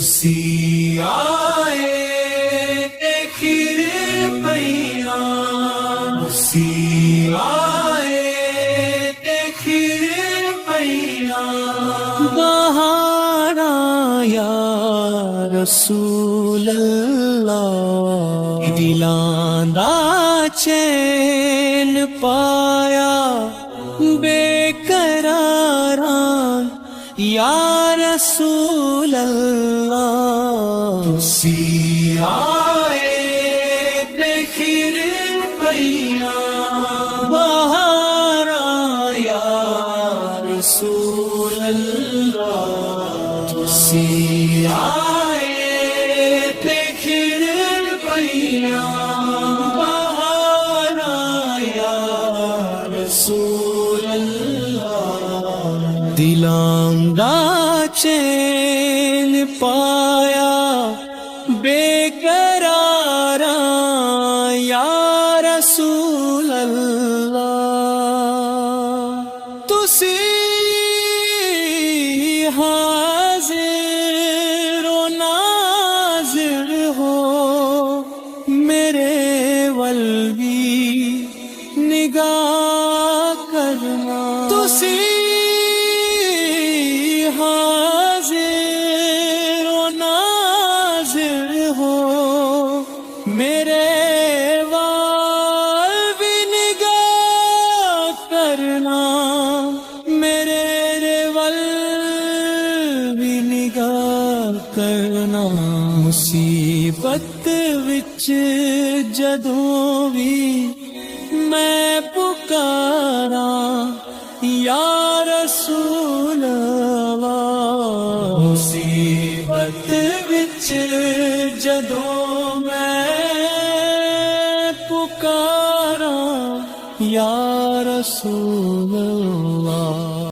تسی آئے دیکھر پیاں تسی آئے دیکھر پیاں بہارا یا رسول اللہ دلاں دا چین پایا بے قراراں یا رسول اللہ تسی آئے دیکھر پیاں بہارا یا رسول اللہ تسی آئے دیکھر پیاں بہارا یا رسول اللہ دلاں دا چین پایا بے قراراں یا رسول اللہ تسی حاضر و ناظر ہو میرے ول بھی نگاہ کرنا تسی حاضر و ناظر ہو میرے وال بھی نگاہ کرنا میرے وال بھی نگاہ کرنا مصیبت وچ جدوں بھی میں پکاراں یا رسول اللہ مصیبت وچ جدوں میں پکاراں یا رسول اللہ